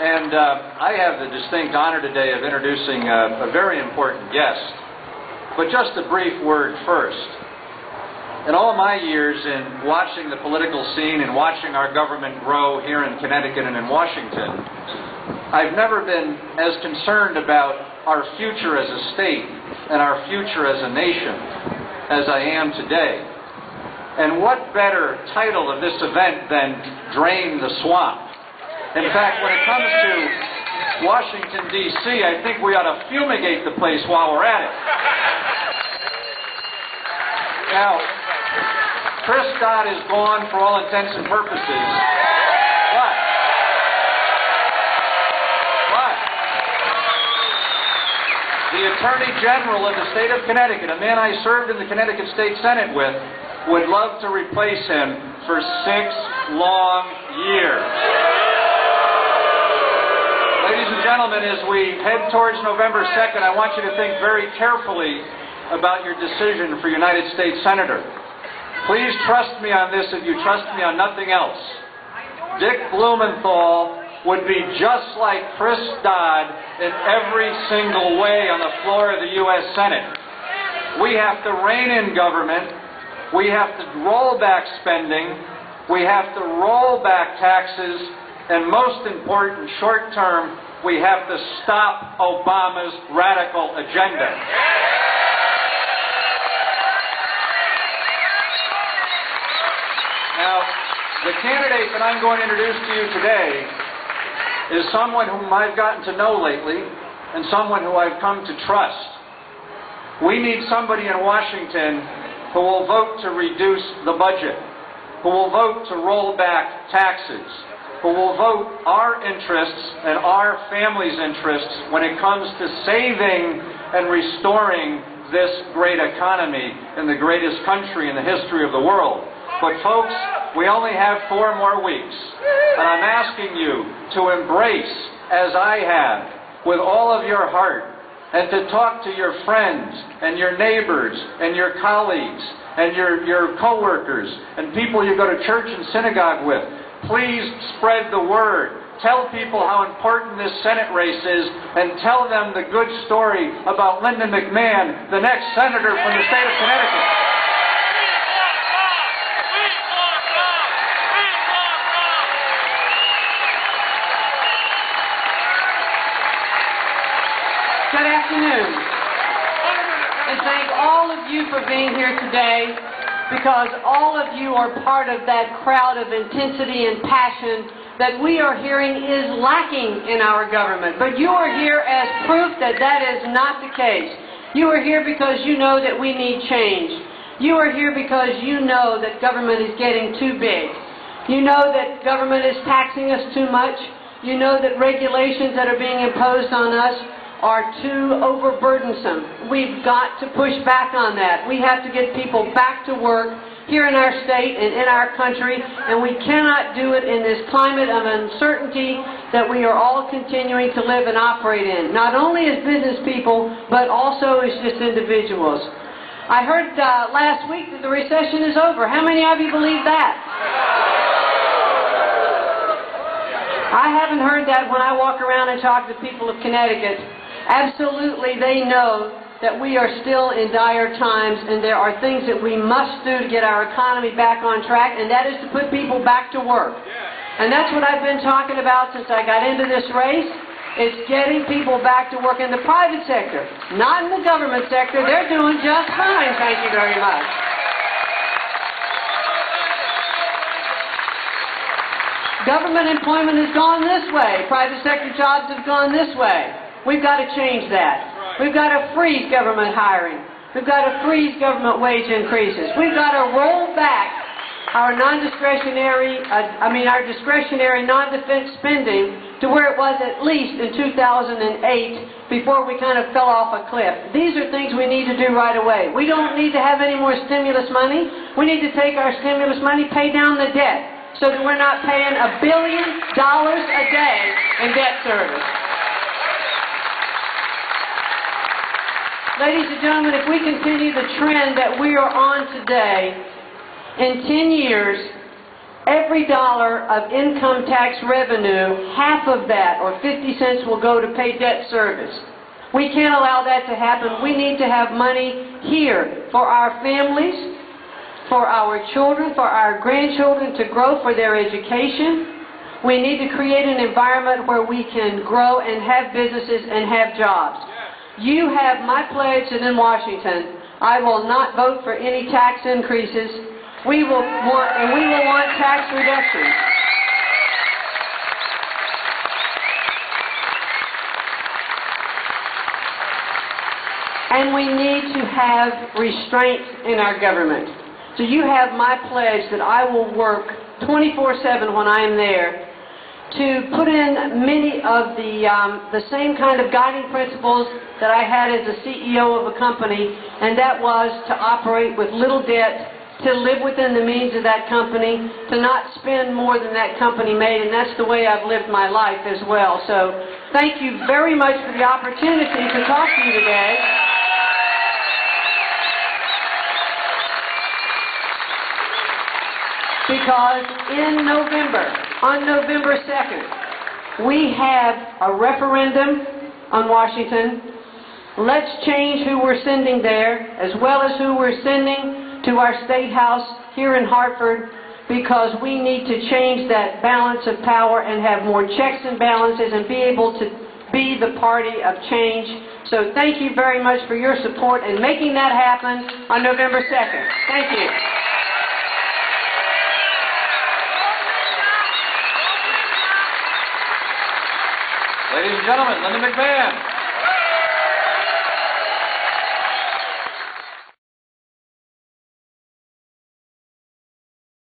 And I have the distinct honor today of introducing a very important guest. But just a brief word first. In all my years in watching the political scene and watching our government grow here in Connecticut and in Washington, I've never been as concerned about our future as a state and our future as a nation as I am today. And what better title of this event than Drain the Swamp? In fact, when it comes to Washington, D.C., I think we ought to fumigate the place while we're at it. Now, Chris Dodd is gone for all intents and purposes. But the Attorney General of the state of Connecticut, a man I served in the Connecticut State Senate with, would love to replace him for 6 long years. Ladies and gentlemen, as we head towards November 2nd, I want you to think very carefully about your decision for United States Senator. Please trust me on this if you trust me on nothing else. Dick Blumenthal would be just like Chris Dodd in every single way on the floor of the U.S. Senate. We have to rein in government. We have to roll back spending. We have to roll back taxes. And most important, short term, we have to stop Obama's radical agenda. Now, the candidate that I'm going to introduce to you today is someone whom I've gotten to know lately and someone who I've come to trust. We need somebody in Washington who will vote to reduce the budget, who will vote to roll back taxes, who will vote our interests and our families' interests when it comes to saving and restoring this great economy in the greatest country in the history of the world. But folks, we only have 4 more weeks, and I'm asking you to embrace, as I have, with all of your heart, and to talk to your friends and your neighbors and your colleagues and your co-workers and people you go to church and synagogue with. Please spread the word. Tell people how important this Senate race is, and tell them the good story about Linda McMahon, the next senator from the state of Connecticut. Good afternoon. And thank all of you for being here today, because all of you are part of that crowd of intensity and passion that we are hearing is lacking in our government. But you are here as proof that that is not the case. You are here because you know that we need change. You are here because you know that government is getting too big. You know that government is taxing us too much. You know that regulations that are being imposed on us are too overburdensome. We've got to push back on that. We have to get people back to work here in our state and in our country, and we cannot do it in this climate of uncertainty that we are all continuing to live and operate in, not only as business people, but also as just individuals. I heard last week that the recession is over. How many of you believe that? I haven't heard that when I walk around and talk to people of Connecticut. Absolutely, they know that we are still in dire times, and there are things that we must do to get our economy back on track, and that is to put people back to work. And that's what I've been talking about since I got into this race. It's getting people back to work in the private sector, not in the government sector. They're doing just fine, thank you very much. Government employment has gone this way. Private sector jobs have gone this way. We've got to change that. We've got to freeze government hiring. We've got to freeze government wage increases. We've got to roll back our discretionary non-defense spending to where it was at least in 2008 before we kind of fell off a cliff. These are things we need to do right away. We don't need to have any more stimulus money. We need to take our stimulus money, pay down the debt, so that we're not paying $1 billion a day in debt service. Ladies and gentlemen, if we continue the trend that we are on today, in 10 years, every dollar of income tax revenue, half of that, or 50 cents, will go to pay debt service. We can't allow that to happen. We need to have money here for our families, for our children, for our grandchildren to grow for their education. We need to create an environment where we can grow and have businesses and have jobs. You have my pledge that in Washington, I will not vote for any tax increases. We will want tax reductions. And we need to have restraint in our government. So you have my pledge that I will work 24/7 when I am there to put in many of the same kind of guiding principles that I had as a CEO of a company, and that was to operate with little debt, to live within the means of that company, to not spend more than that company made, and that's the way I've lived my life as well. So thank you very much for the opportunity to talk to you today. Because in November, on November 2nd, we have a referendum on Washington. Let's change who we're sending there, as well as who we're sending to our State House here in Hartford, because we need to change that balance of power and have more checks and balances and be able to be the party of change. So thank you very much for your support in making that happen on November 2nd. Thank you. Ladies and gentlemen, Linda McMahon.